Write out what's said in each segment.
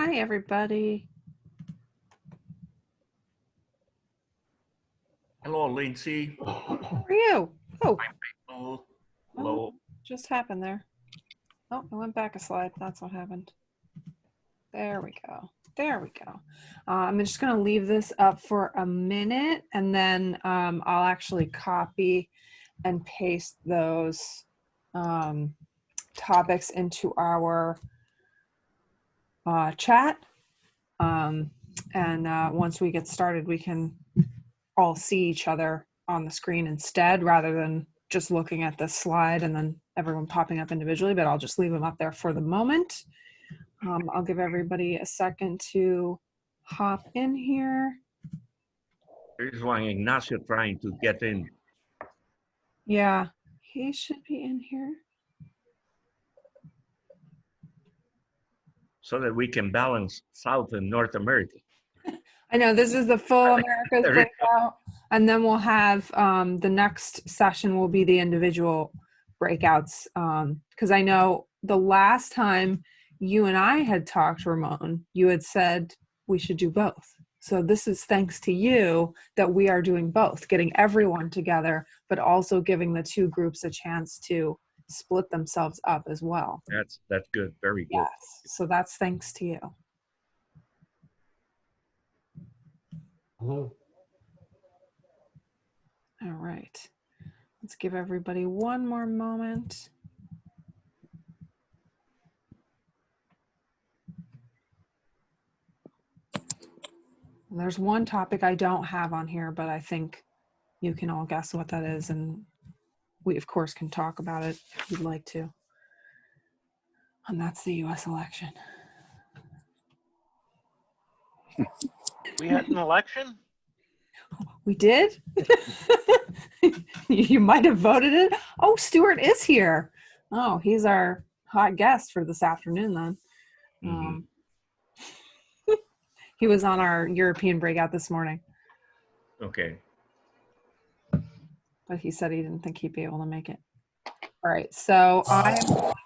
Hi, everybody. Hello, Lindsay. How are you? Oh, Hello. what just happened there? Oh, I went back a slide. That's what happened. There we go. There we go. I'm just going to leave this up for a minute, and then I'll actually copy and paste those topics into our chat. And once we get started, we can all see each other on the screen instead, rather than just looking at this slide and then everyone popping up individually, but I'll just leave them up there for the moment. I'll give everybody a second to hop in here. There's one Ignacio trying to get in. Yeah, he should be in here. So that we can balance South and North America. I know this is the full America's breakout, and then we'll have the next session will be the individual breakouts. Because I know the last time you and I had talked, Ramon, you had said we should do both. So this is thanks to you that we are doing both, getting everyone together, but also giving the two groups a chance to split themselves up as well. That's good. Very good. Yes. So that's thanks to you. Hello. All right. Let's give everybody one more moment. And there's one topic I don't have on here, but I think you can all guess what that is, and we of course can talk about it if you'd like to. And that's the US election. We had an election? We did? You might have voted it. Oh, Stuart is here. Oh, he's our hot guest for this afternoon then. Mm-hmm. He was on our European breakout this morning, Okay. but he said he didn't think he'd be able to make it. All right, so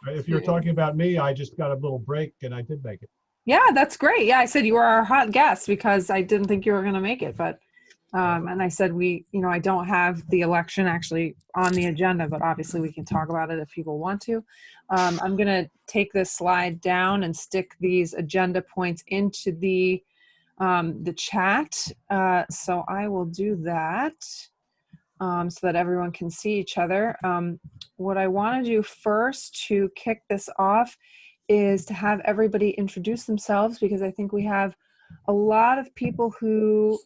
If you're talking about me, I just got a little break and I did make it. yeah, that's great. Yeah, I said you were our hot guest because I didn't think you were going to make it, but and I said I don't have the election actually on the agenda, but obviously we can talk about it if people want to. I'm going to take this slide down and stick these agenda points into the chat. So I will do that so that everyone can see each other. What I want to do first to kick this off is to have everybody introduce themselves, because I think we have a lot of people who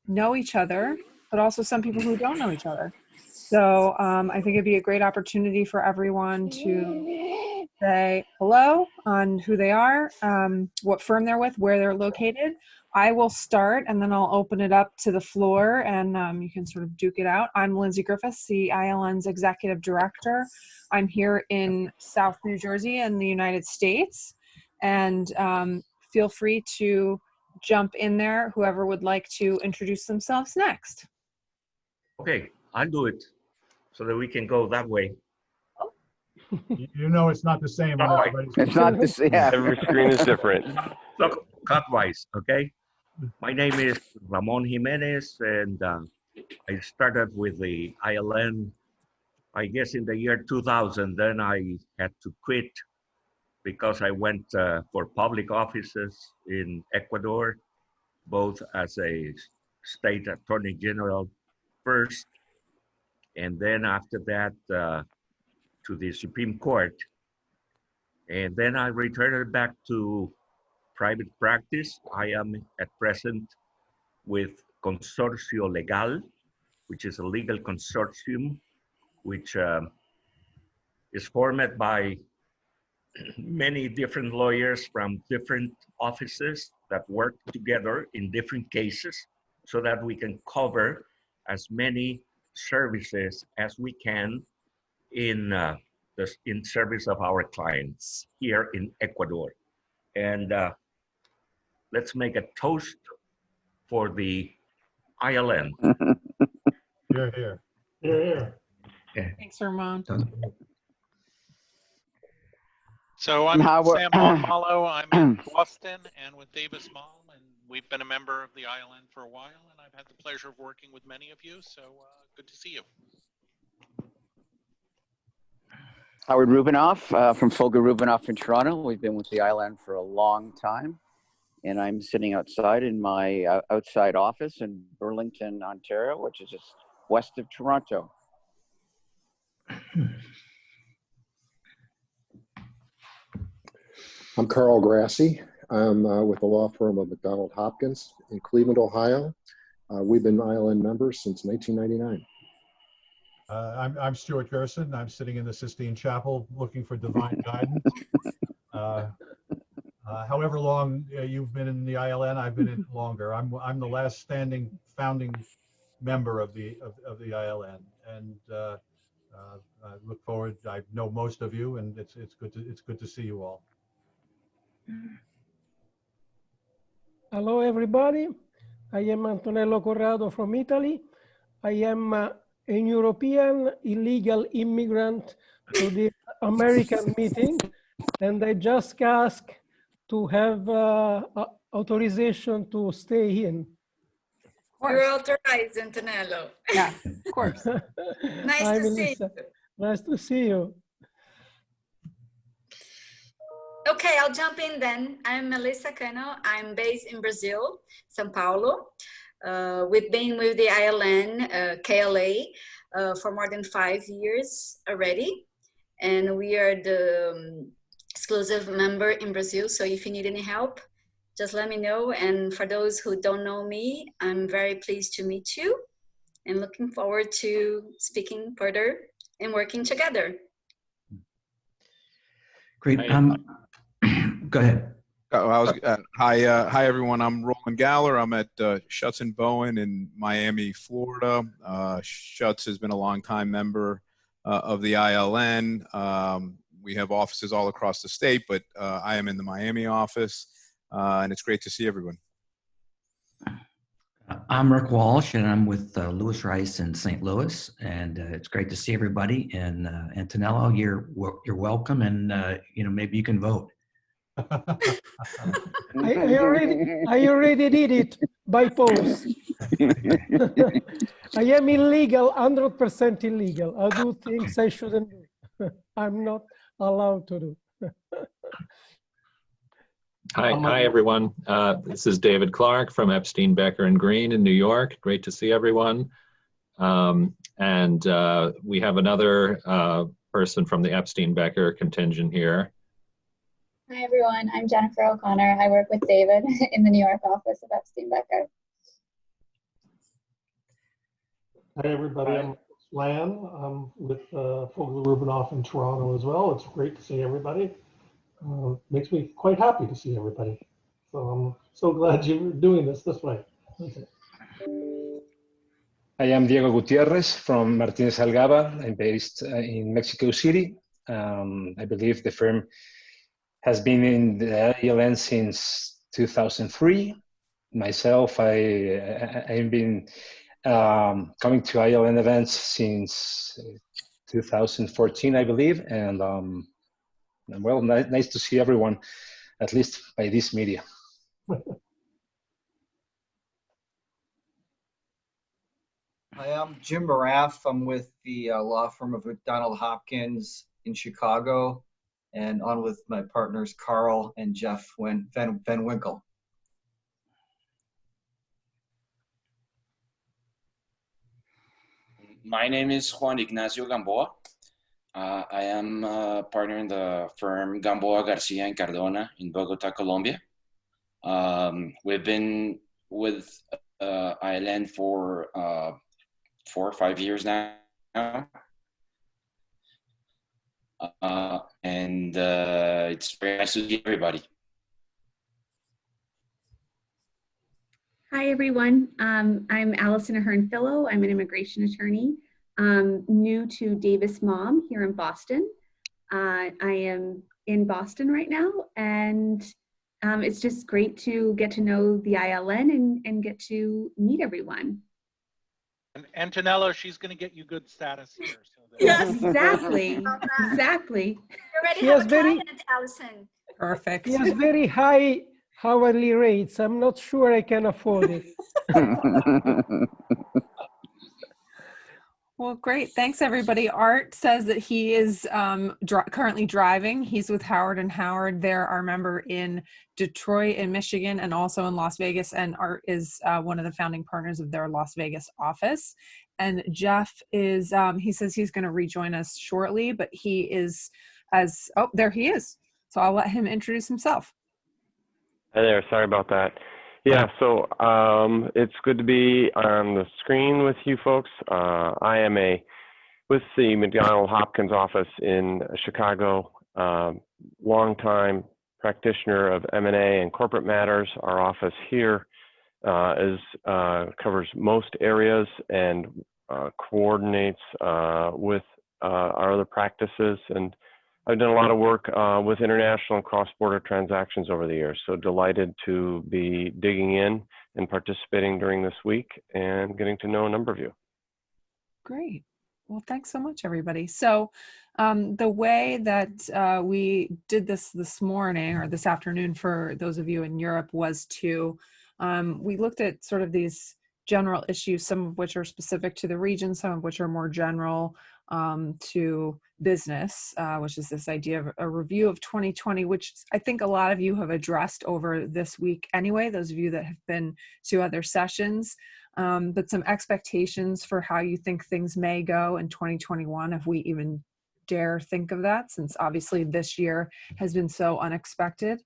know each other, but also some people who don't know each other. So I think it'd be a great opportunity for everyone to say hello on who they are, what firm they're with, where they're located. I will start and then I'll open it up to the floor and you can sort of duke it out. I'm Lindsay Griffiths, the ILN's Executive Director. I'm here in South New Jersey in the United States, and feel free to jump in there, whoever would like to introduce themselves next. Okay, I'll do it so that we can go that way. You know it's not the same. No, It's not the same. Yeah. Every screen is different. Look, cutwise, okay? My name is Ramon Jimenez, and I started with the ILN, I guess, in the year 2000. Then I had to quit because I went for public offices in Ecuador, both as a state attorney general first, and then after that to the Supreme Court. And then I returned back to private practice. I am at present with Consorcio Legal, which is a legal consortium, which is formed by many different lawyers from different offices that work together in different cases so that we can cover as many services as we can in service of our clients here in Ecuador. And let's make a toast for the ILN. You're here. Thanks, Ramon. So I'm How we're- Sam Malo. I'm in Boston and with Davis Mall, and we've been a member of the ILN for a while, and I've had the pleasure of working with many of you, so good to see you. Howard Rubinoff from Folger Rubinoff in Toronto. We've been with the ILN for a long time, and I'm sitting outside in my outside office in Burlington, Ontario, which is just west of Toronto. I'm Carl Grassi. I'm with the law firm of McDonald Hopkins in Cleveland, Ohio. We've been ILN members since 1999. I'm Stuart Gerson. I'm sitting in the Sistine Chapel looking for divine guidance. However long you've been in the ILN, I've been in longer. I'm the last standing founding member of the ILN, and I look forward. I know most of you, and it's good to see you all. Hello, everybody. I am Antonello Corrado from Italy. I am an European illegal immigrant to the American meeting, and I just asked to have authorization to stay in. You're authorized, Antonello. Yeah, of course. Nice Hi, to see Melissa. you. Nice to see you. Okay, I'll jump in then. I'm Melissa Cano. I'm based in Brazil, São Paulo. We've been with the ILN, KLA, for more than 5 years already. And we are the exclusive member in Brazil. So if you need any help, just let me know. And for those who don't know me, I'm very pleased to meet you and looking forward to speaking further and working together. Great. Go ahead. Hi, everyone. I'm Roland Galler. I'm at Schutz & Bowen in Miami, Florida. Schutz has been a longtime member of the ILN. We have offices all across the state, but I am in the Miami office, and it's great to see everyone. I'm Rick Walsh, and I'm with Lewis Rice in St. Louis, and it's great to see everybody. And Antonello, you're welcome, and maybe you can vote. I already did it by post. I am illegal, 100% illegal. I do things I shouldn't do. I'm not allowed to do. Hi everyone. This is David Clark from Epstein, Becker and Green in New York. Great to see everyone. And we have another person from the Epstein, Becker contingent here. Hi everyone, I'm Jennifer O'Connor. I work with David in the New York office of Epstein Becker. Hi everybody, I'm Lan. I'm with Folger Rubinoff in Toronto as well. It's great to see everybody. Makes me quite happy to see everybody. So I'm so glad you're doing this way. Okay. I am Diego Gutierrez from Martinez Algaba. I'm based in Mexico City. I believe the firm has been in the ILN since 2003. Myself, I've been coming to ILN events since 2014, I believe, and well, nice to see everyone, at least by this media. Hi, I'm Jim Maraff. I'm with the law firm of McDonald Hopkins in Chicago, and on with my partners Carl and Jeff Van Winkle. My name is Juan Ignacio Gamboa. I am a partner in the firm Gamboa, Garcia and Cardona in Bogota, Colombia. We've been with ILN for 4 or 5 years now. And it's very nice to see everybody. Hi, everyone. I'm Allison Ahern-Fillo. I'm an immigration attorney, new to Davis Mom here in Boston. I am in Boston right now, and it's just great to get to know the ILN and get to meet everyone. And Antonello, she's going to get you good status here, so Yes. Exactly. Exactly. You already He have has a very, client, Allison. Perfect. he has very high hourly rates. I'm not sure I can afford it. Well, great. Thanks, everybody. Art says that he is currently driving. He's with Howard and Howard. They're our member in Detroit and Michigan and also in Las Vegas. And Art is one of the founding partners of their Las Vegas office. And Jeff is, he says he's going to rejoin us shortly, but he is oh, there he is. So I'll let him introduce himself. Hi there. Sorry about that. Yeah, so it's good to be on the screen with you folks. I am with the McDonald Hopkins office in Chicago, longtime practitioner of M&A and corporate matters. Our office here covers most areas and coordinates with our other practices. And I've done a lot of work with international and cross-border transactions over the years, so delighted to be digging in and participating during this week and getting to know a number of you. Great. Well, thanks so much, everybody. So the way that we did this morning or this afternoon for those of you in Europe was to, we looked at sort of these general issues, some of which are specific to the region, some of which are more general to business, which is this idea of a review of 2020, which I think a lot of you have addressed over this week anyway, those of you that have been to other sessions, but some expectations for how you think things may go in 2021, if we even dare think of that, since obviously this year has been so unexpected.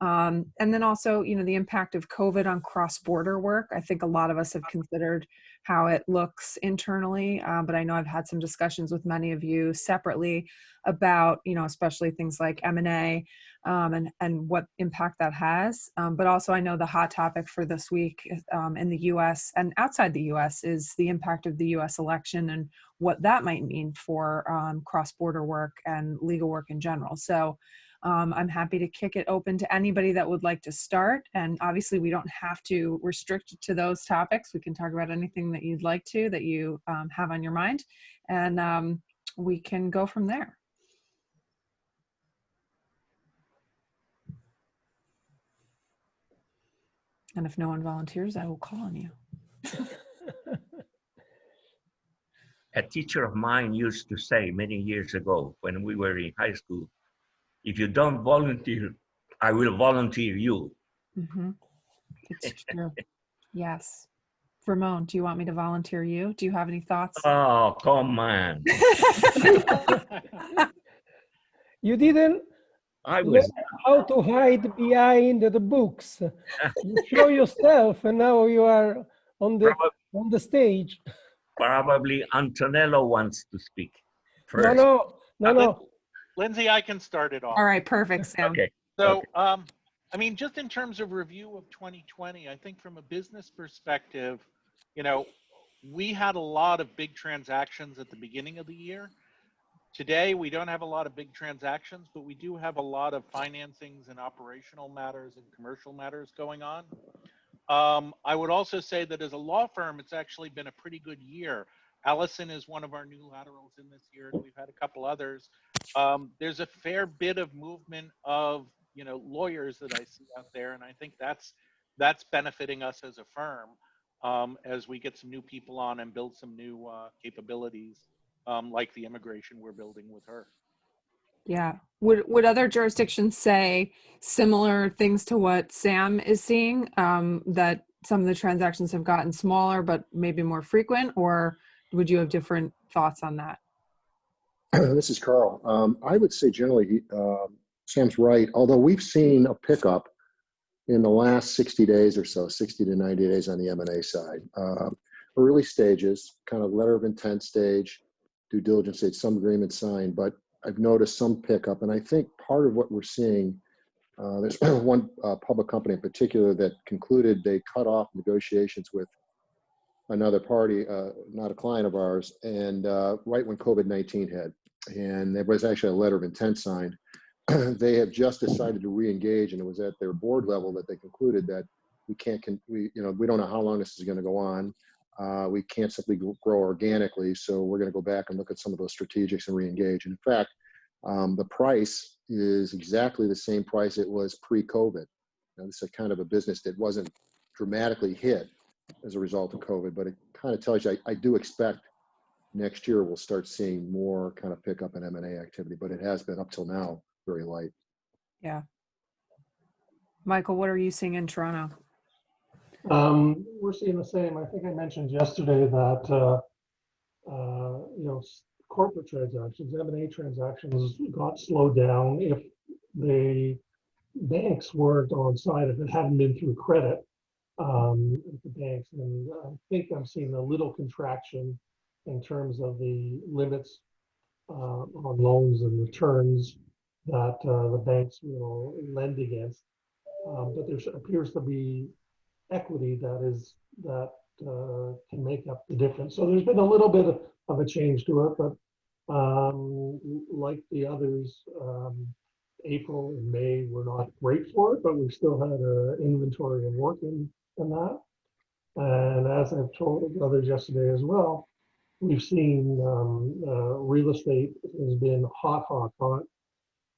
And then also, you know, the impact of COVID on cross-border work. I think a lot of us have considered how it looks internally, but I know I've had some discussions with many of you separately about, you know, especially things like M&A and what impact that has. But also I know the hot topic for this week in the US and outside the US is the impact of the US election and what that might mean for cross-border work and legal work in general. So I'm happy to kick it open to anybody that would like to start. And obviously we don't have to restrict it to those topics. We can talk about anything that you'd like to, that you have on your mind. And we can go from there. And if no one volunteers, I will call on you. A teacher of mine used to say many years ago when we were in high school, if you don't volunteer, I will volunteer you. Mm-hmm. It's true. Yes. Ramon, do you want me to volunteer you? Do you have any thoughts? Oh, come on. You didn't learn how to hide behind the books. You show yourself, and now you are on the stage. Probably Antonello wants to speak first. No. Lindsay, I can start it off. All right, perfect, Sam. Okay. So, I mean, just in terms of review of 2020, I think from a business perspective, you know, we had a lot of big transactions at the beginning of the year. Today, we don't have a lot of big transactions, but we do have a lot of financings and operational matters and commercial matters going on. I would also say that as a law firm, it's actually been a pretty good year. Allison is one of our new laterals in this year, and we've had a couple others. There's a fair bit of movement of, you know, lawyers that I see out there, and I think that's benefiting us as a firm as we get some new people on and build some new capabilities, like the immigration we're building with her. Yeah. Would other jurisdictions say similar things to what Sam is seeing, that some of the transactions have gotten smaller but maybe more frequent, or would you have different thoughts on that? This is Carl. I would say generally, Sam's right, although we've seen a pickup in the last 60 days or so, 60 to 90 days on the M&A side. Early stages, kind of letter of intent stage, due diligence stage, some agreements signed, but I've noticed some pickup. And I think part of what we're seeing, there's one public company in particular that concluded they cut off negotiations with another party, not a client of ours, and right when COVID-19 hit. And there was actually a letter of intent signed. They have just decided to re-engage, and it was at their board level that they concluded that we don't know how long this is going to go on. We can't simply grow organically. So we're going to go back and look at some of those strategics and re-engage. And in fact, the price is exactly the same price it was pre-COVID. Now, this is kind of a business that wasn't dramatically hit as a result of COVID, but it kind of tells you, I do expect next year we'll start seeing more kind of pickup in M&A activity, but it has been up till now very light. Yeah. Michael, what are you seeing in Toronto? We're seeing the same. I think I mentioned yesterday that corporate transactions, M&A transactions, got slowed down. If the banks weren't on side, if it hadn't been through credit, the banks, and I think I'm seeing a little contraction in terms of the limits on loans and returns that the banks will lend against. But there appears to be equity that can make up the difference. So there's been a little bit of a change to it, but like the others, April and May were not great for it, but we still had an inventory of work in that. And as I've told others yesterday as well, we've seen real estate has been hot.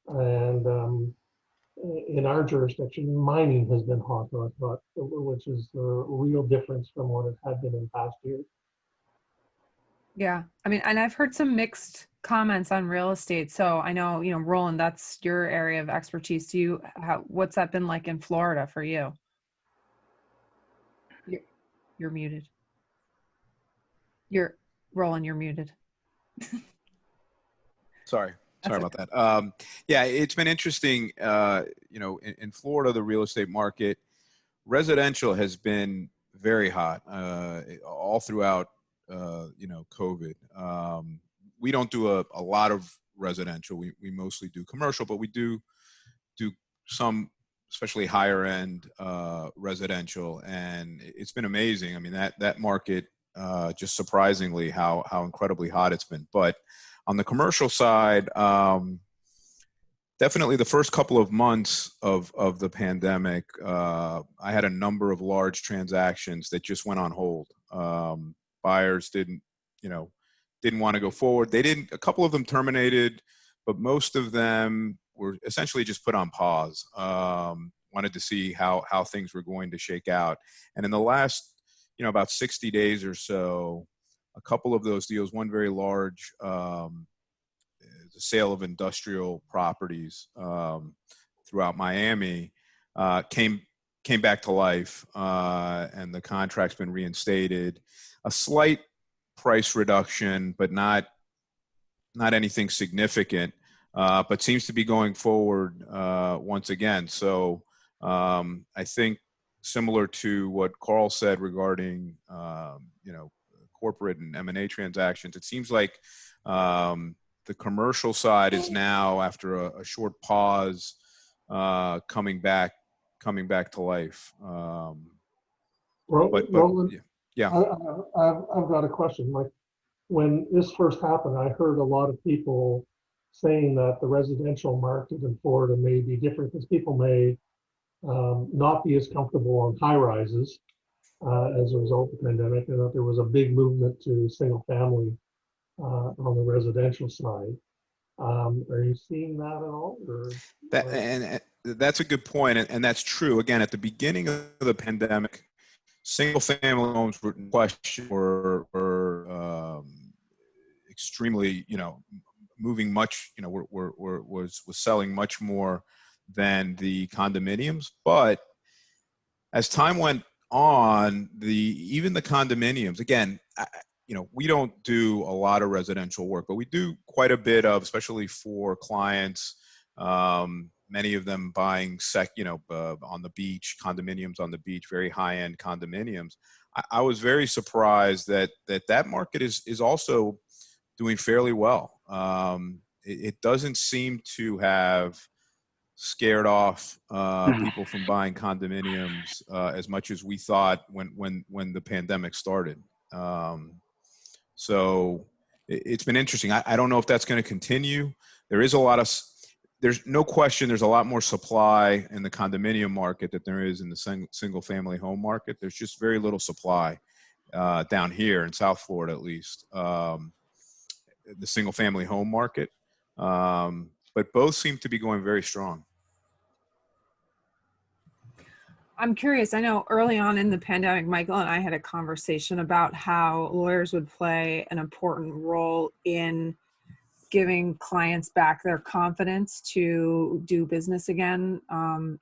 And in our jurisdiction, mining has been hot, which is a real difference from what it had been in past years. Yeah. I mean, and I've heard some mixed comments on real estate. So I know, Roland, that's your area of expertise. What's that been like in Florida for you? You're muted. Roland, you're muted. Sorry about that. Yeah, it's been interesting. In Florida, the real estate market, residential has been very hot all throughout. COVID. We don't do a lot of residential. We mostly do commercial, but we do some, especially higher end residential, and it's been amazing. I mean, that market just surprisingly how incredibly hot it's been. But on the commercial side, definitely the first couple of months of the pandemic, I had a number of large transactions that just went on hold. Buyers didn't want to go forward. A couple of them terminated, but most of them were essentially just put on pause. Wanted to see how things were going to shake out. And in the last, about 60 days or so, a couple of those deals, one very large, the sale of industrial properties throughout Miami, came back to life, and the contract's been reinstated. A slight price reduction, but not anything significant, but seems to be going forward once again. So I think similar to what Carl said regarding corporate and M&A transactions, it seems like the commercial side is now, after a short pause, coming back to life. Roland, yeah. I've got a question. Like, when this first happened, I heard a lot of people saying that the residential market in Florida may be different because people may not be as comfortable on high rises as a result of the pandemic, and that there was a big movement to single family on the residential side. Are you seeing that at all? And that's a good point, and that's true. Again, at the beginning of the pandemic, single-family homes were in question, were extremely, moving much, was selling much more than the condominiums. But as time went on, even the condominiums, again, we don't do a lot of residential work, but we do quite a bit of, especially for clients. Many of them buying on the beach, condominiums on the beach, very high-end condominiums. I was very surprised that market is also doing fairly well. It doesn't seem to have scared off people from buying condominiums as much as we thought when the pandemic started. So it's been interesting. I don't know if that's going to continue. There's no question there's a lot more supply in the condominium market than there is in the single family home market. There's just very little supply. down here in South Florida, at least, the single family home market. But both seem to be going very strong. I'm curious. I know early on in the pandemic, Michael and I had a conversation about how lawyers would play an important role in giving clients back their confidence to do business again,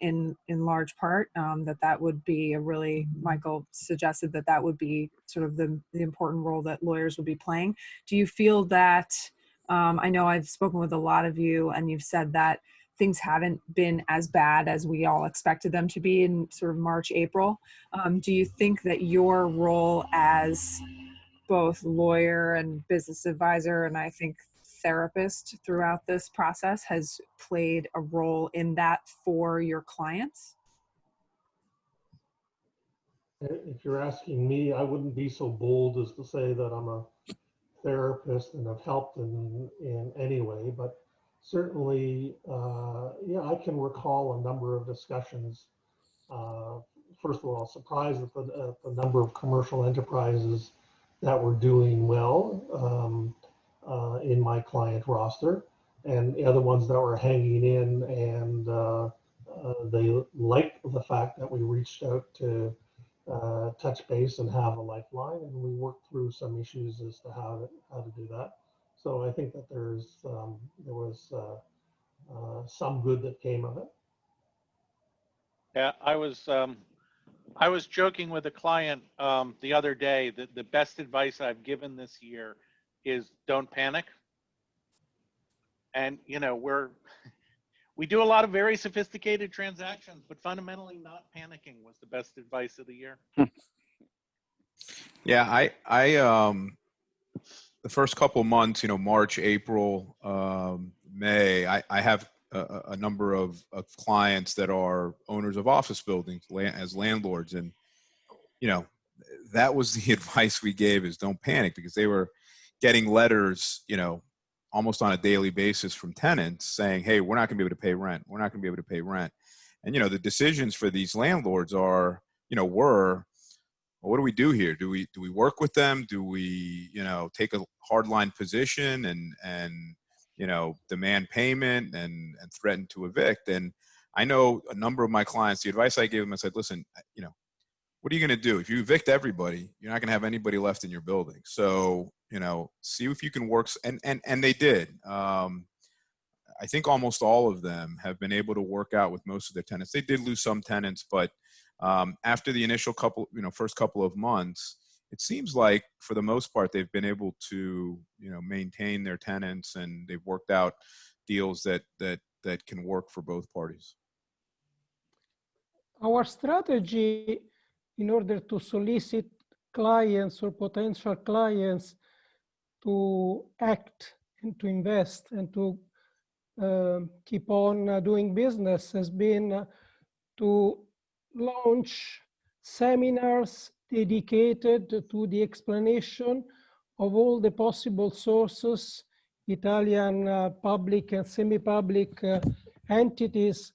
in large part, that would be a really, Michael suggested that would be sort of the important role that lawyers would be playing. Do you feel that, I know I've spoken with a lot of you and you've said that things haven't been as bad as we all expected them to be in sort of March, April. Do you think that your role as both lawyer and business advisor, and I think therapist throughout this process, has played a role in that for your clients? If you're asking me, I wouldn't be so bold as to say that I'm a therapist and have helped in any way, but certainly, yeah, I can recall a number of discussions. First of all, surprised at the number of commercial enterprises that were doing well in my client roster, and the other ones that were hanging in, and they liked the fact that we reached out to touch base and have a lifeline, and we worked through some issues as to how to do that. So I think that there was some good that came of it. Yeah, I was joking with a client the other day that the best advice I've given this year is don't panic. And you know, we do a lot of very sophisticated transactions, but fundamentally not panicking was the best advice of the year. Yeah, the first couple of months, you know, March, April, May, I have a number of clients that are owners of office buildings as landlords. And, you know, that was the advice we gave, is don't panic, because they were getting letters, you know, almost on a daily basis from tenants saying, hey, we're not gonna be able to pay rent. We're not gonna be able to pay rent. And, you know, the decisions for these landlords are, you know, well, what do we do here? Do we work with them? Do we, you know, take a hardline position and you know, demand payment and threaten to evict? And I know a number of my clients, the advice I gave them, I said, listen, you know, what are you going to do? If you evict everybody, you're not going to have anybody left in your building. So, you know, see if you can work. And they did. I think almost all of them have been able to work out with most of their tenants. They did lose some tenants, but after the initial first couple of months, it seems like for the most part, they've been able to, you know, maintain their tenants, and they've worked out deals that can work for both parties. Our strategy in order to solicit clients or potential clients to act and to invest and to keep on doing business has been to launch seminars dedicated to the explanation of all the possible sources Italian public and semi-public entities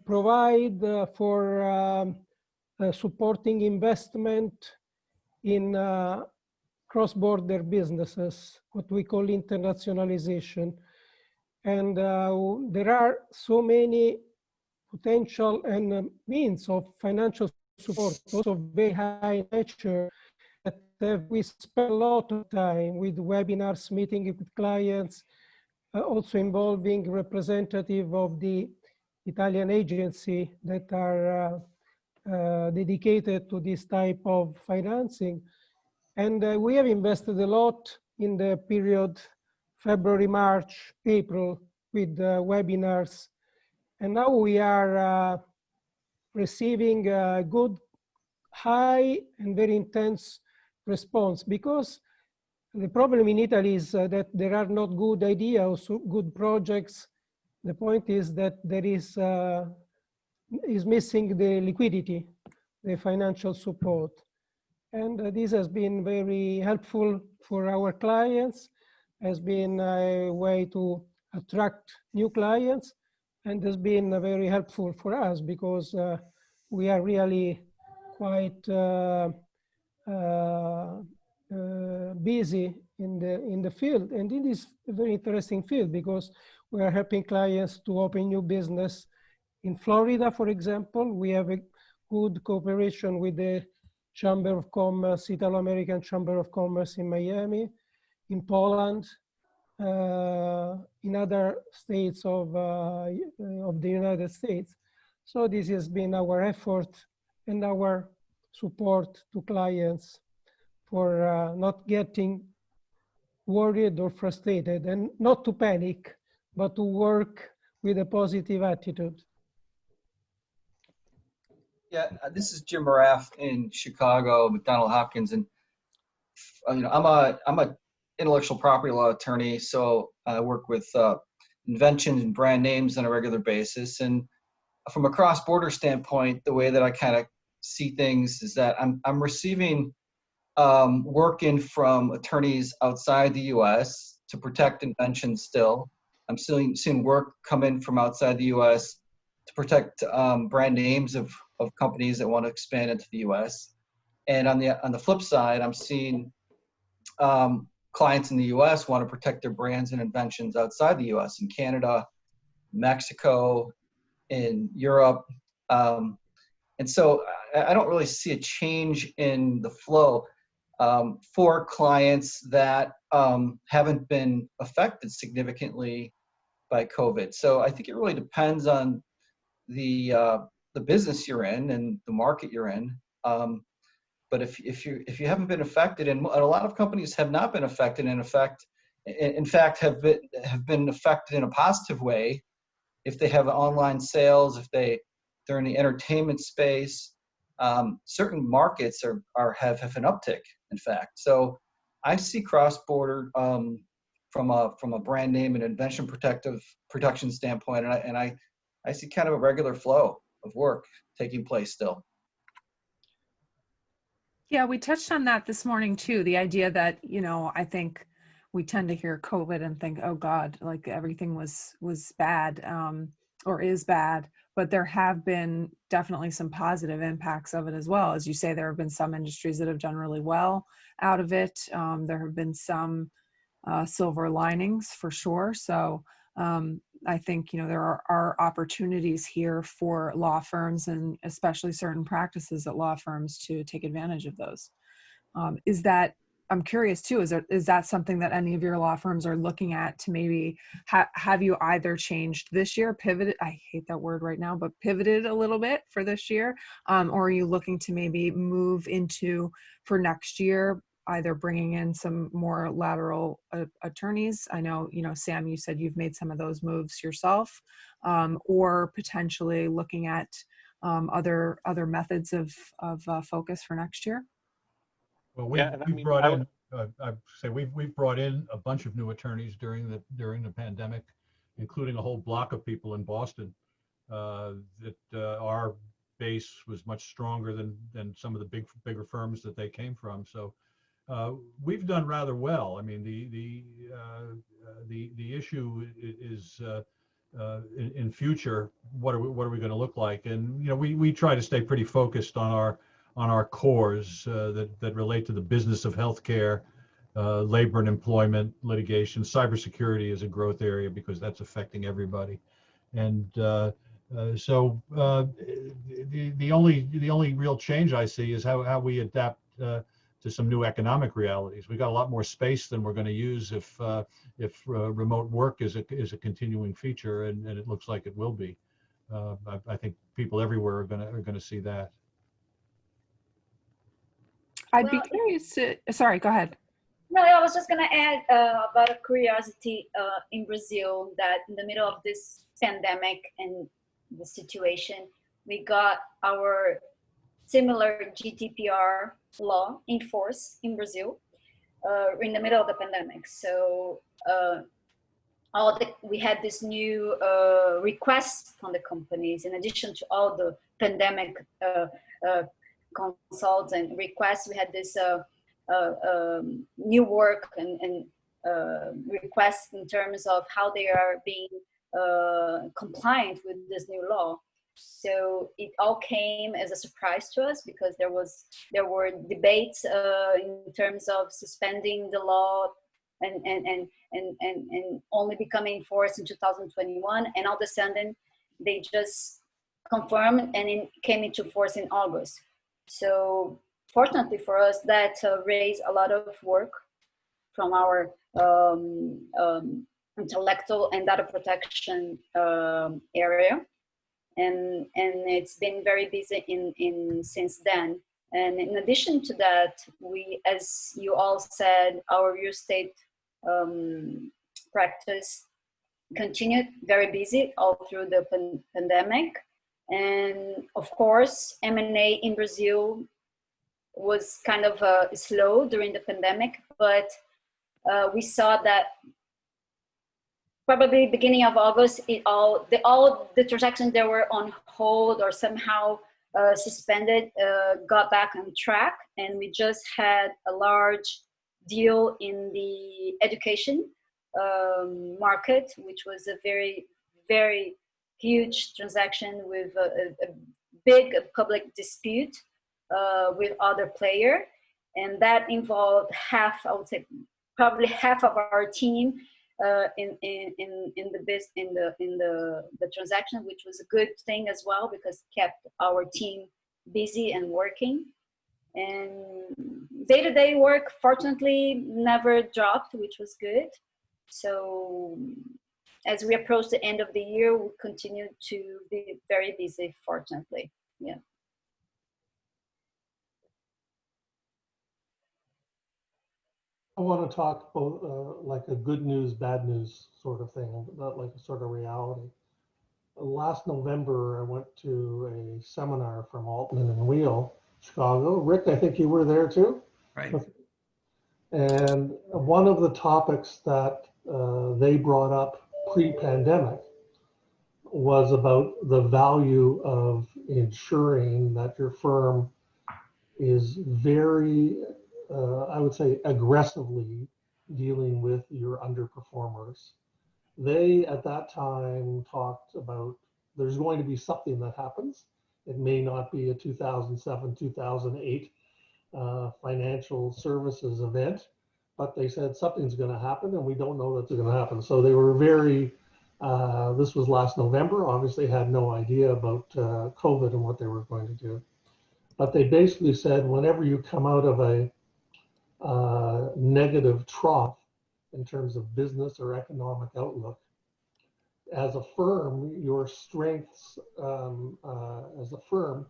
provide for supporting investment in cross-border businesses, what we call internationalization. And there are so many potential and means of financial support, also very high nature, that we spend a lot of time with webinars, meeting with clients, also involving representative of the Italian agency that are dedicated to this type of financing. And we have invested a lot in the period February, March, April with webinars. And now we are receiving a good, high, and very intense response, because the problem in Italy is that there are not good ideas or good projects. The point is that there is missing the liquidity, the financial support. And this has been very helpful for our clients, has been a way to attract new clients, and has been very helpful for us because we are really quite busy in the field, and it is a very interesting field because we are helping clients to open new business. In Florida, for example, we have a good cooperation with the Chamber of Commerce, Italo-American Chamber of Commerce in Miami, in Poland, in other states of the United States. So this has been our effort and our support to clients for not getting worried or frustrated, and not to panic, but to work with a positive attitude. Yeah, this is Jim Maraff in Chicago, McDonald Hopkins, and I'm a intellectual property law attorney, so I work with inventions and brand names on a regular basis. And from a cross-border standpoint, the way that I kind of see things is that I'm receiving work in from attorneys outside the U.S. to protect inventions still. I'm seeing work come in from outside the U.S. to protect brand names of companies that want to expand into the U.S. And on the flip side, I'm seeing clients in the U.S. want to protect their brands and inventions outside the U.S. in Canada, Mexico, in Europe. And so I don't really see a change in the flow for clients that haven't been affected significantly by COVID. So I think it really depends on the business you're in and the market you're in. But if you haven't been affected, and a lot of companies have not been affected, in fact have been affected in a positive way, if they have online sales, if they're in the entertainment space, certain markets have an uptick, in fact. So I see cross-border from a brand name and invention protection standpoint, and I see kind of a regular flow of work taking place still. Yeah, we touched on that this morning too. The idea that, I think we tend to hear COVID and think, oh God, like everything was bad or is bad, but there have been definitely some positive impacts of it as well. As you say, there have been some industries that have done really well out of it. There have been some silver linings for sure. So I think, there are opportunities here for law firms, and especially certain practices at law firms, to take advantage of those. I'm curious too, is that something that any of your law firms are looking at to maybe have you either changed this year, pivoted, I hate that word right now, but pivoted a little bit for this year? Or are you looking to maybe move into, for next year, either bringing in some more lateral attorneys? I know, Sam, you said you've made some of those moves yourself, or potentially looking at other methods of focus for next year. Well, we've brought in a bunch of new attorneys during the pandemic, including a whole block of people in Boston. Our base was much stronger than some of the bigger firms that they came from. So we've done rather well. I mean, the issue is in future, what are we going to look like? And we try to stay pretty focused on our cores that relate to the business of healthcare, labor and employment, litigation. Cybersecurity is a growth area because that's affecting everybody. And so the only real change I see is how we adapt to some new economic realities. We got a lot more space than we're going to use if remote work is a continuing feature, and it looks like it will be. I think people everywhere are going to see that. I'd be curious to, sorry, go ahead. No, I was just going to add about a curiosity in Brazil, that in the middle of this pandemic and the situation, we got our similar GDPR law in force in Brazil in the middle of the pandemic. So we had this new request from the companies, in addition to all the pandemic consults and requests. We had this new work and requests in terms of how they are being compliant with this new law. So it all came as a surprise to us because there were debates in terms of suspending the law and only becoming enforced in 2021, and all of a sudden they just confirmed and it came into force in August. So fortunately for us, that raised a lot of work from our intellectual and data protection area. And it's been very busy in since then. And in addition to that, we, as you all said, our real estate practice continued very busy all through the pandemic. And of course, M&A in Brazil was kind of slow during the pandemic, but we saw that probably beginning of August, all the transactions that were on hold or somehow suspended got back on track, and we just had a large deal in the education market, which was a very, very huge transaction with a big public dispute with other player, and that involved half, I would say, probably half of our team in the transaction, which was a good thing as well because it kept our team busy and working. And day-to-day work, fortunately, never dropped, which was good. So as we approach the end of the year, we continue to be very busy, fortunately. Yeah. I want to talk about like a good news, bad news sort of thing, not like a sort of reality. Last November, I went to a seminar from Altman and Wheel, Chicago. Rick, I think you were there too. Right. And one of the topics that they brought up pre-pandemic was about the value of ensuring that your firm is very, I would say, aggressively dealing with your underperformers. They, at that time, talked about there's going to be something that happens. It may not be a 2007, 2008 financial services event, but they said something's going to happen and we don't know that's going to happen. So they were very, this was last November, obviously had no idea about COVID and what they were going to do. But they basically said whenever you come out of a negative trough in terms of business or economic outlook, as a firm, your strengths as a firm,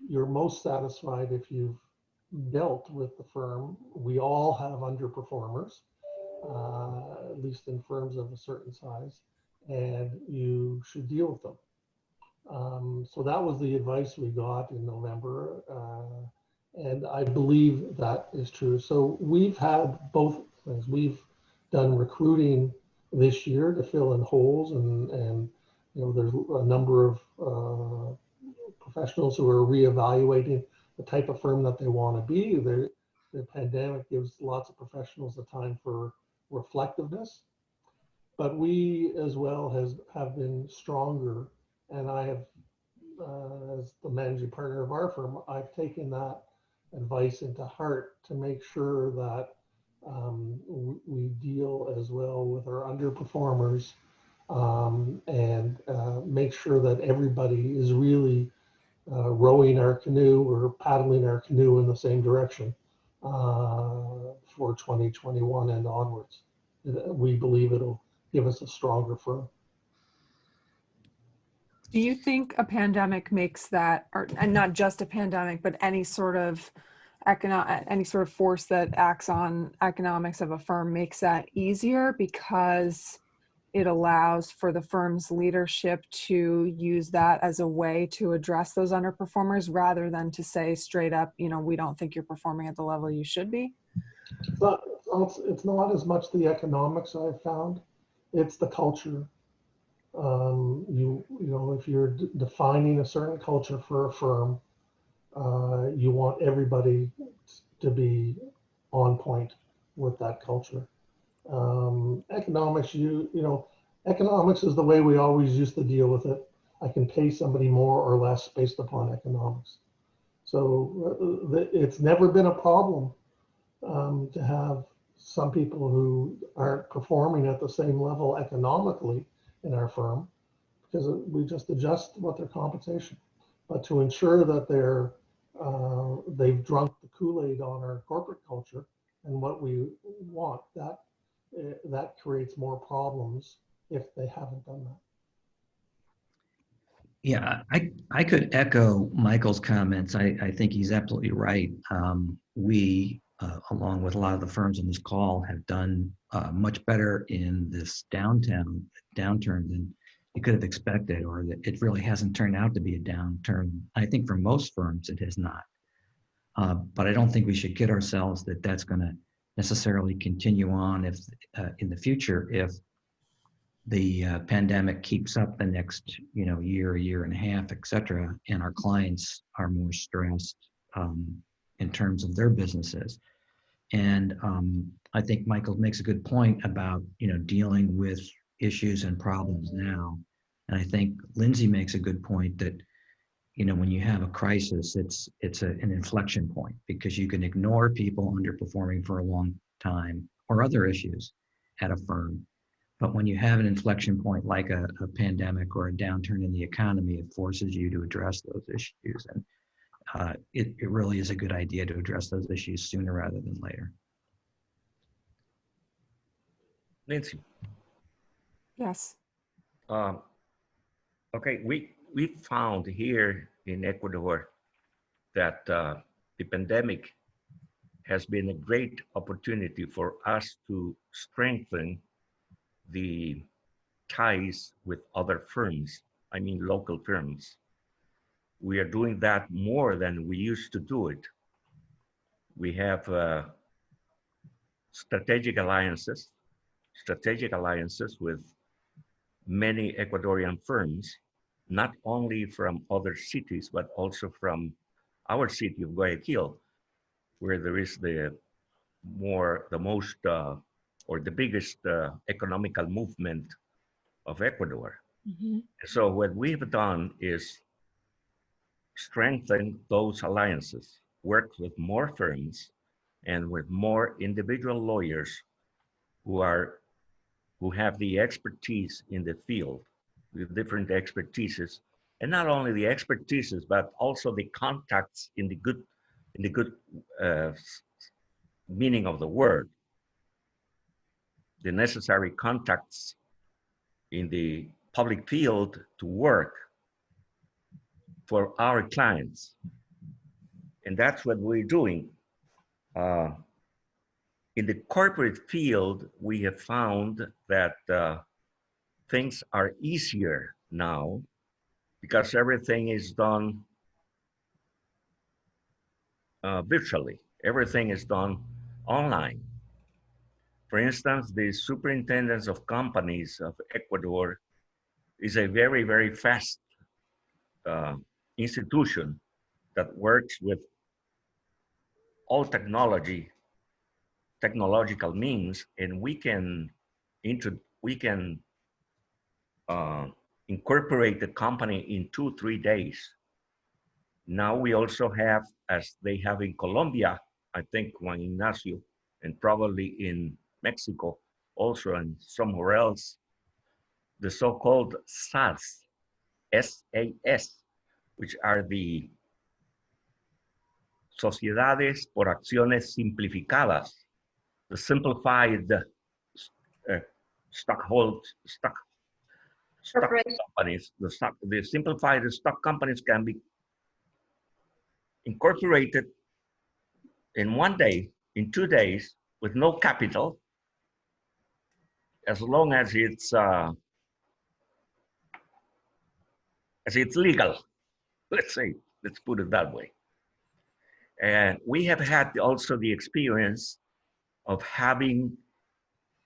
you're most satisfied if you've dealt with the firm. We all have underperformers, at least in firms of a certain size, and you should deal with them. So that was the advice we got in November, and I believe that is true. So we've had both things. We've done recruiting this year to fill in holes, and you know, there's a number of professionals who are reevaluating the type of firm that they want to be. The pandemic gives lots of professionals the time for reflectiveness, but we as well have been stronger. And I have, as the managing partner of our firm, I've taken that advice into heart to make sure that we deal as well with our underperformers and make sure that everybody is really rowing our canoe or paddling our canoe in the same direction for 2021 and onwards. We believe it'll give us a stronger firm. Do you think a pandemic makes that, and not just a pandemic, but any sort of force that acts on economics of a firm makes that easier because it allows for the firm's leadership to use that as a way to address those underperformers rather than to say straight up, you know, we don't think you're performing at the level you should be? It's not as much the economics I've found, it's the culture. You know, if you're defining a certain culture for a firm, you want everybody to be on point with that culture. Economics, you know, economics is the way we always used to deal with it. I can pay somebody more or less based upon economics. So it's never been a problem to have some people who aren't performing at the same level economically in our firm, because we just adjust what their compensation. But to ensure that they've drunk the Kool-Aid on our corporate culture and what we want, that creates more problems if they haven't done that. Yeah, I could echo Michael's comments. I think he's absolutely right. We, along with a lot of the firms on this call, have done much better in this downturn than you could have expected, or that it really hasn't turned out to be a downturn. I think for most firms, it has not. But I don't think we should kid ourselves that that's going to necessarily continue on if in the future, if the pandemic keeps up the next year and a half, et cetera, and our clients are more stressed in terms of their businesses. And I think Michael makes a good point about dealing with issues and problems now. And I think Lindsay makes a good point that when you have a crisis, it's an inflection point, because you can ignore people underperforming for a long time or other issues at a firm. But when you have an inflection point like a pandemic or a downturn in the economy, it forces you to address those issues. And it really is a good idea to address those issues sooner rather than later. Nancy. Yes. Okay, we found here in Ecuador that the pandemic has been a great opportunity for us to strengthen the ties with other firms, I mean local firms. We are doing that more than we used to do it. We have strategic alliances with many Ecuadorian firms, not only from other cities, but also from our city of Guayaquil, where there is the biggest economical movement of Ecuador. Mm-hmm. So what we've done is strengthen those alliances, work with more firms and with more individual lawyers who have the expertise in the field, the different expertises, and not only the expertises, but also the contacts in the good meaning of the word, the necessary contacts in the public field to work for our clients. And that's what we're doing. In the corporate field, we have found that things are easier now because everything is done virtually. Everything is done online. For instance, the superintendents of companies of Ecuador is a very, very fast institution that works with all technological means, and we can incorporate the company in 2-3 days. Now we also have, as they have in Colombia, I think Juan Ignacio, and probably in Mexico also, and somewhere else, the so-called SAS, SAS, which are the Sociedades por Acciones Simplificadas, the simplified stock companies. The simplified stock companies can be incorporated in 1 day, in 2 days, with no capital, as long as it's legal. Let's put it that way. And we have had also the experience of having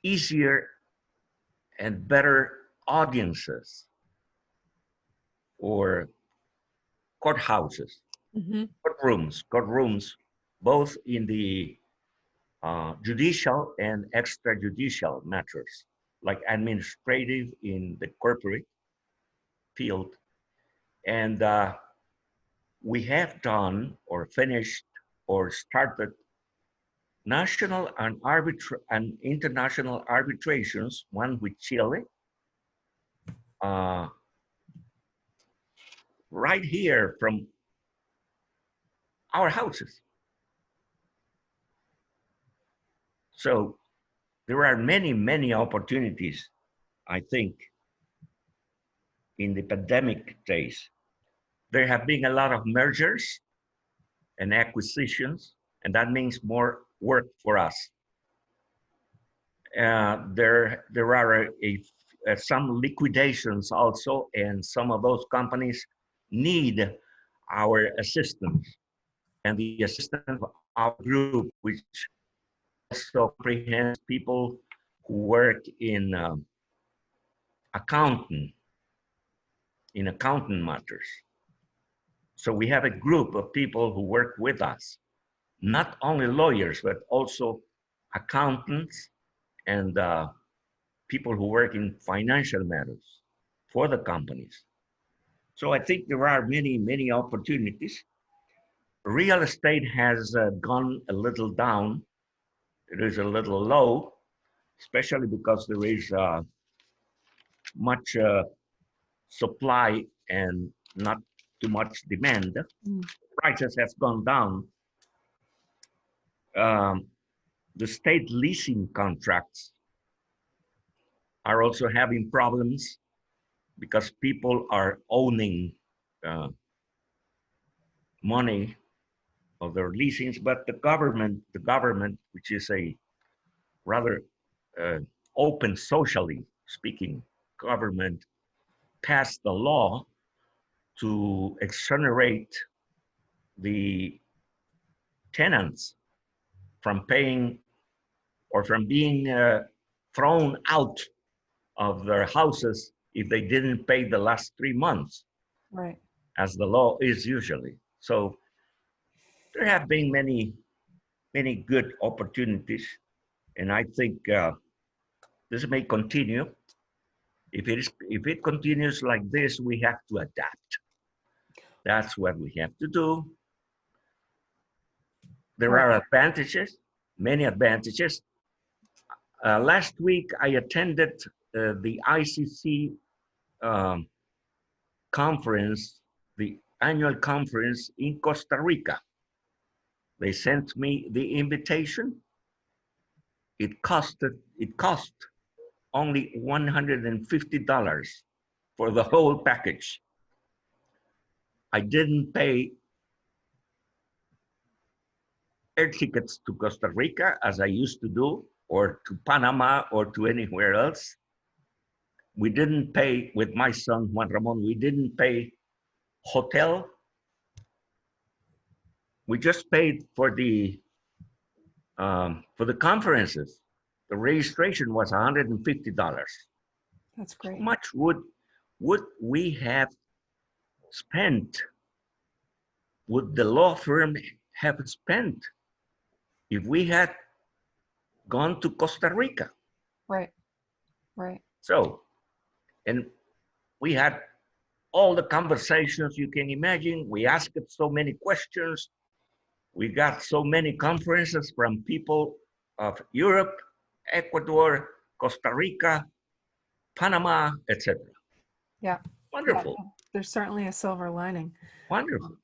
easier and better audiences or courthouses, Mm-hmm. courtrooms, both in the judicial and extrajudicial matters, like administrative in the corporate field And we have done or finished or started national and international arbitrations, one with Chile, right here from our houses. So there are many, many opportunities, I think, in the pandemic days. There have been a lot of mergers and acquisitions, and that means more work for us. There are some liquidations also, and some of those companies need our assistance and the assistance of our group, which also comprehends people who work in accounting matters. So we have a group of people who work with us, not only lawyers, but also accountants and people who work in financial matters for the companies. So I think there are many, many opportunities. Real estate has gone a little down. It is a little low, especially because there is much supply and not too much demand. Prices have gone down. The state leasing contracts are also having problems because people are owning money of their leasings, but the government, which is a rather open, socially speaking government, passed the law to exonerate the tenants from paying or from being thrown out of their houses if they didn't pay the last 3 months, Right. as the law is usually. So there have been many, many good opportunities, and I think this may continue. If it continues like this, we have to adapt. That's what we have to do. There are advantages, many advantages. Last week, I attended the ICC conference, the annual conference in Costa Rica. They sent me the invitation. It cost only $150 for the whole package. I didn't pay air tickets to Costa Rica as I used to do, or to Panama, or to anywhere else. We didn't pay, with my son Juan Ramon, we didn't pay hotel. We just paid for the conferences. The registration was $150. That's great. How much would we have spent? Would the law firm have spent if we had gone to Costa Rica? Right. Right. So, and we had all the conversations you can imagine. We asked so many questions. We got so many conferences from people of Europe, Ecuador, Costa Rica, Panama, etc. Yeah. Wonderful. Yeah. There's certainly a silver lining. Wonderful.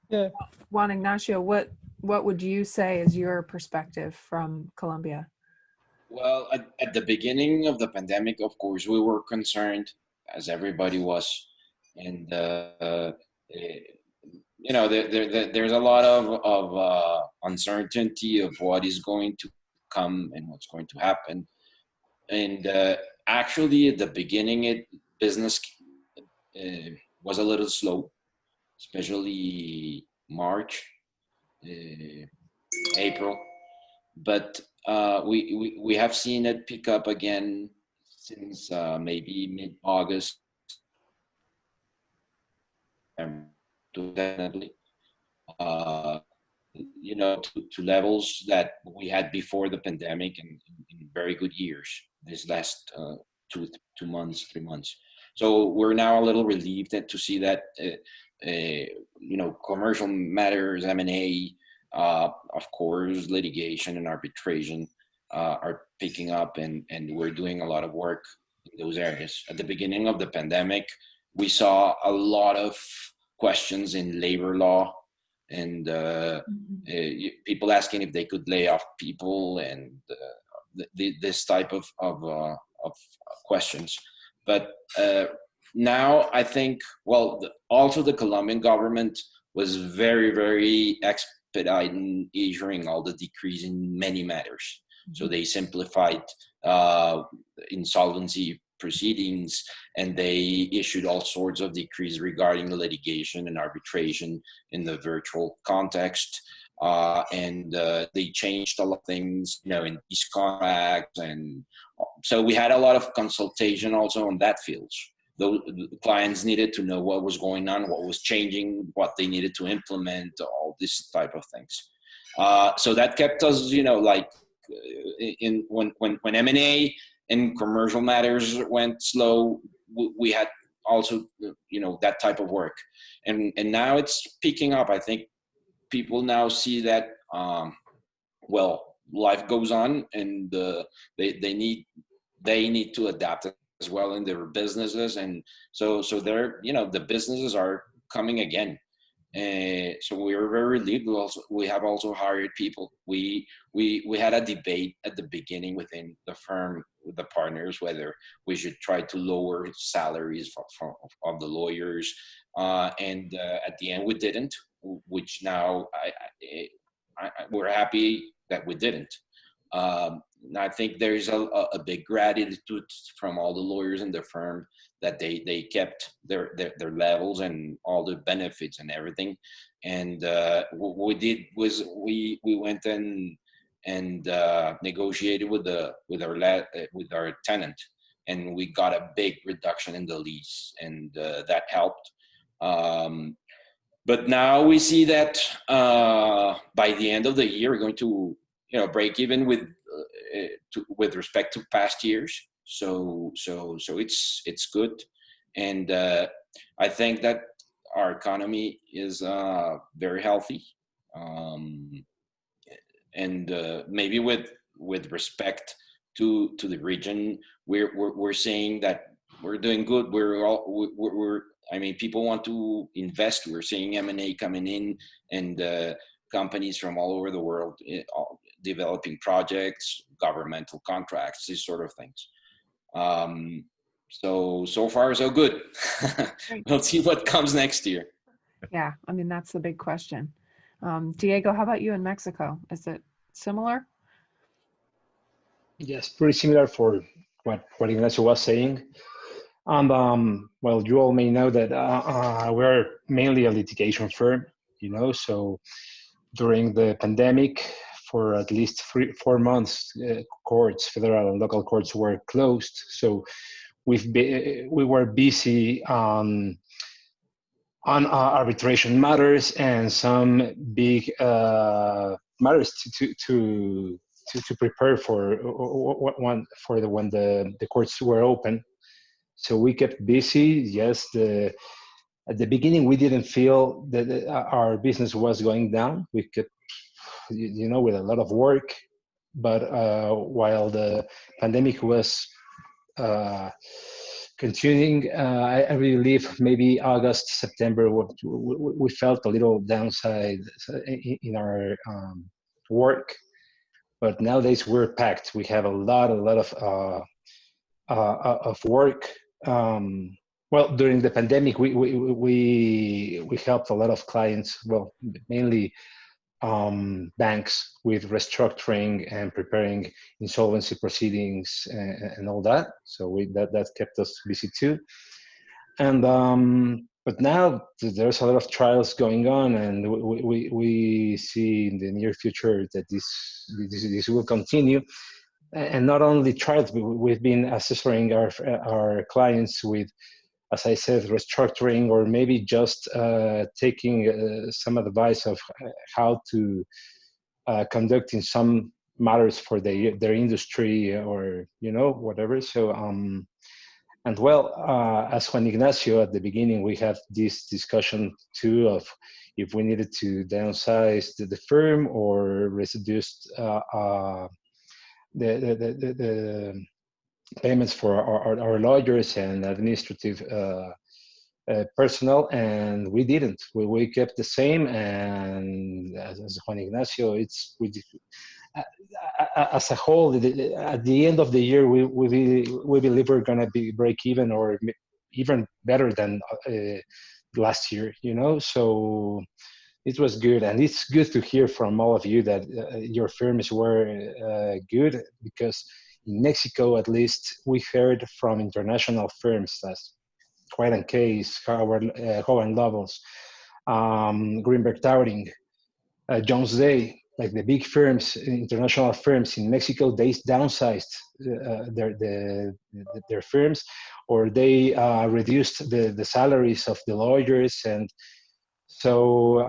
Yeah. Juan Ignacio, what would you say is your perspective from Colombia? Well, at the beginning of the pandemic, of course, we were concerned, as everybody was, and you know, there's a lot of uncertainty of what is going to come and what's going to happen. And actually, at the beginning, business was a little slow, especially March, April. But we have seen it pick up again since maybe mid-August. Definitely, you know, to levels that we had before the pandemic, and in very good years. This last 2 months, 3 months. So we're now a little relieved to see that, commercial matters, M&A, of course, litigation and arbitration are picking up, and we're doing a lot of work in those areas. At the beginning of the pandemic, we saw a lot of questions in labor law, and people asking if they could lay off people, and this type of questions. But now I think, also the Colombian government was very, very expediting issuing all the decrees in many matters. So they simplified insolvency proceedings, and they issued all sorts of decrees regarding litigation and arbitration in the virtual context. And they changed a lot of things, in these contracts. And so we had a lot of consultation also on that field. The clients needed to know what was going on, what was changing, what they needed to implement, all this type of things. So that kept us, when M&A and commercial matters went slow, we had also, that type of work. And now it's picking up. I think people now see that, life goes on, and they need to adapt as well in their businesses. And so they're, the businesses are coming again. So we are very relieved. We have also hired people. We had a debate at the beginning within the firm with the partners whether we should try to lower salaries of the lawyers, and at the end we didn't. Which now we're happy that we didn't. I think there is a big gratitude from all the lawyers in the firm that they kept their levels and all the benefits and everything. And what we did was we went and negotiated with our tenant, and we got a big reduction in the lease, and that helped. But now we see that by the end of the year, we're going to break even with respect to past years. So it's good, and I think that our economy is very healthy, and maybe with respect to the region, we're saying that we're doing good. People want to invest. We're seeing M&A coming in, and companies from all over the world developing projects, governmental contracts, these sort of things. So far so good. We'll see what comes next year. Yeah, that's the big question. Diego, how about you in Mexico? Is it similar? Yes, pretty similar for what Ignacio was saying. And you all may know that we're mainly a litigation firm, so during the pandemic, for at least 4 months, courts, federal and local courts, were closed. So we were busy on arbitration matters and some big matters to prepare for when the courts were open. So we kept busy. Yes, at the beginning we didn't feel that our business was going down. We kept, with a lot of work. But while the pandemic was continuing, I believe maybe August, September, we felt a little downside in our work. But nowadays we're packed. We have a lot of work. During the pandemic, we helped a lot of clients. Mainly banks with restructuring and preparing insolvency proceedings and all that. So that kept us busy too. And but now there's a lot of trials going on, and we see in the near future that this will continue. And not only trials, but we've been assessoring our clients with, as I said, restructuring, or maybe just taking some advice of how to conduct in some matters for their industry, or whatever. So And well, as Juan Ignacio at the beginning, we had this discussion too of if we needed to downsize the firm or reduce the payments for our lawyers and administrative personnel, and we didn't. We kept the same, and as Juan Ignacio, as a whole, at the end of the year, we believe we're gonna be break even or even better than last year. So it was good, and it's good to hear from all of you that your firms were good, because in Mexico, at least, we heard from international firms as White & Case, Howard Lovells, Greenberg Traurig, Jones Day, like the big firms, international firms in Mexico, they downsized their firms, or they reduced the salaries of the lawyers. And so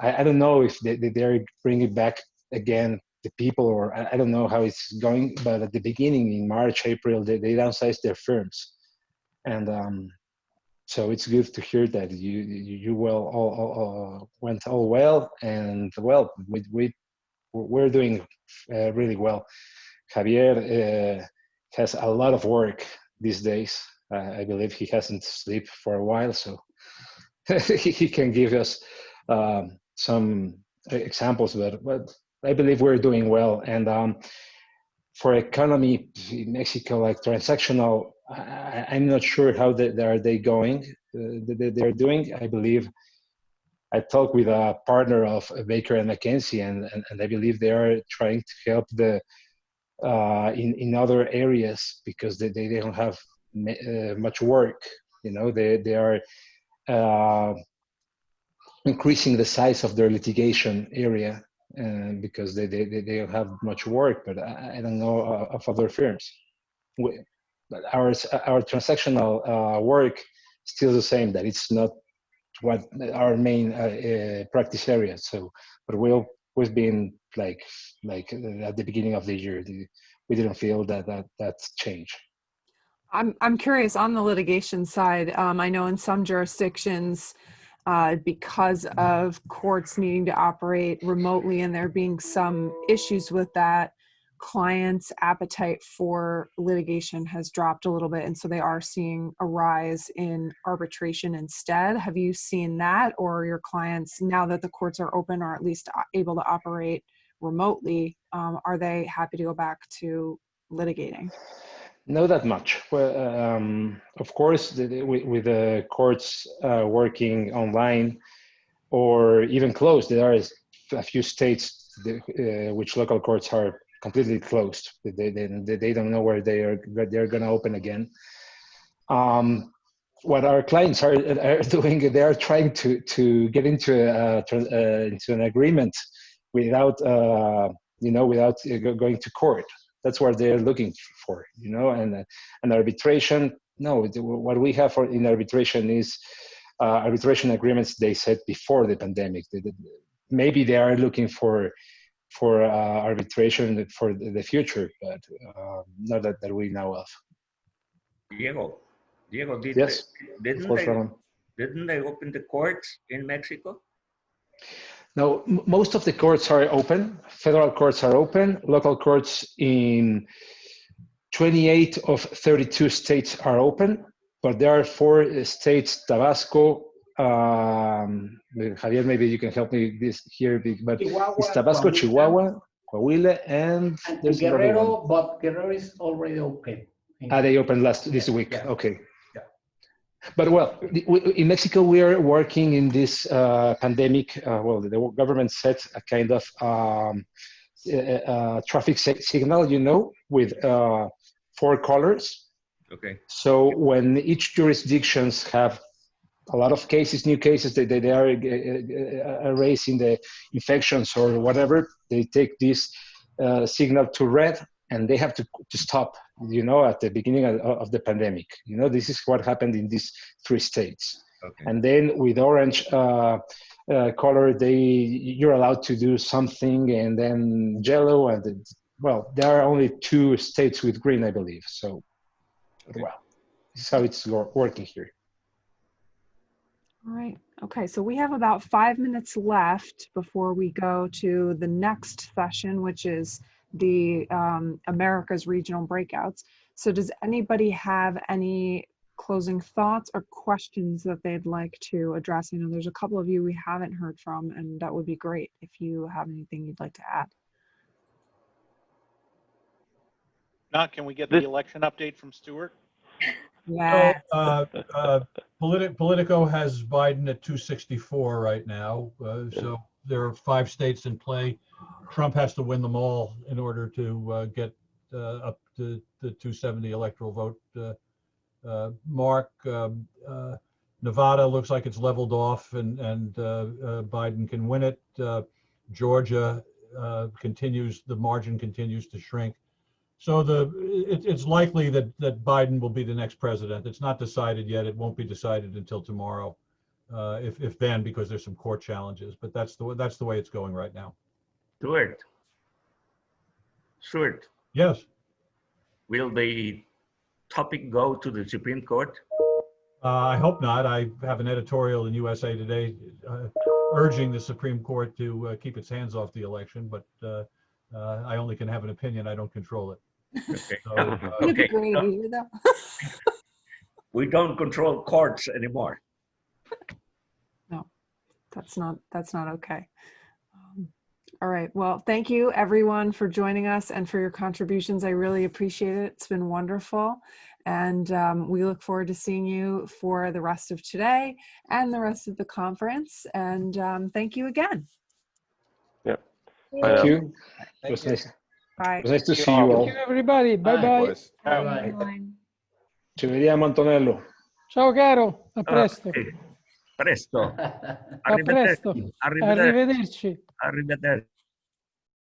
I don't know if they're bringing back again the people, or I don't know how it's going, but at the beginning in March, April, they downsized their firms. And so it's good to hear that you went all well, and well, we're doing really well. Javier has a lot of work these days. I believe he hasn't slept for a while, so he can give us some examples, but I believe we're doing well. And for economy in Mexico, like transactional, I'm not sure how are they going. They're doing. I believe I talked with a partner of Baker and McKenzie, and I believe they are trying to help in other areas, because they don't have much work. They are increasing the size of their litigation area because they don't have much work. But I don't know of other firms. But our transactional work still the same, that it's not what our main practice area. So, but we've been like at the beginning of the year, we didn't feel that's changed. I'm curious on the litigation side. I know in some jurisdictions, because of courts needing to operate remotely and there being some issues with that, clients' appetite for litigation has dropped a little bit, and so they are seeing a rise in arbitration instead. Have you seen that, or your clients, now that the courts are open or at least able to operate remotely, are they happy to go back to litigating? Not that much. Well, of course, with the courts working online or even closed, there are a few states which local courts are completely closed. They don't know where they're going to open again. What our clients are doing, they are trying to get into an agreement without without going to court. That's what they're looking for, and arbitration. No, what we have in arbitration is arbitration agreements they set before the pandemic. Maybe they are looking for arbitration for the future, but not that we know of. Diego, Yes, didn't they open the courts in Mexico? No, most of the courts are open. Federal courts are open. Local courts in 28 of 32 states are open, but there are 4 states, Tabasco, Javier, maybe you can help me here, but it's Tabasco, Chihuahua, Coahuila, and there's Guerrero, but Guerrero is already open. They opened this week. Yeah. Okay. Yeah. But well, in Mexico, we are working in this pandemic. The government set a kind of traffic signal, with 4 colors. Okay. So when each jurisdictions have a lot of cases, new cases, they are raising the infections or whatever, they take this signal to red, and they have to stop, at the beginning of the pandemic. This is what happened in these 3 states. Okay. And then with orange color, you're allowed to do something, and then yellow, and there are only 2 states with green, I believe. So, okay. Well, is how it's working here. All right. Okay. So we have about 5 minutes left before we go to the next session, which is the America's Regional Breakouts. So does anybody have any closing thoughts or questions that they'd like to address? I know there's a couple of you we haven't heard from, and that would be great if you have anything you'd like to add. Not, can we get the election update from Stuart? Yeah. Politico has Biden at 264 right now. So there are 5 states in play. Trump has to win them all in order to get up to the 270 electoral vote mark. Nevada looks like it's leveled off, and Biden can win it. Georgia continues, the margin continues to shrink. So it's likely that Biden will be the next president. It's not decided yet. It won't be decided until tomorrow, if then, because there's some court challenges. But that's the way it's going right now. Stuart. Yes. Will the topic go to the Supreme Court? I hope not. I have an editorial in USA Today urging the Supreme Court to keep its hands off the election, but I only can have an opinion. I don't control it. Okay. So, Okay. We don't control courts anymore. No, that's not okay. All right. Well, thank you everyone for joining us and for your contributions. I really appreciate it. It's been wonderful. And we look forward to seeing you for the rest of today and the rest of the conference. And thank you again. Yeah. Thank you. It was nice. Bye. It was nice to see you all. Thank you, everybody. Bye-bye. Ci vediamo, Antonello. Ciao caro, a presto. Presto. A presto. Arrivederci. Arrivederci.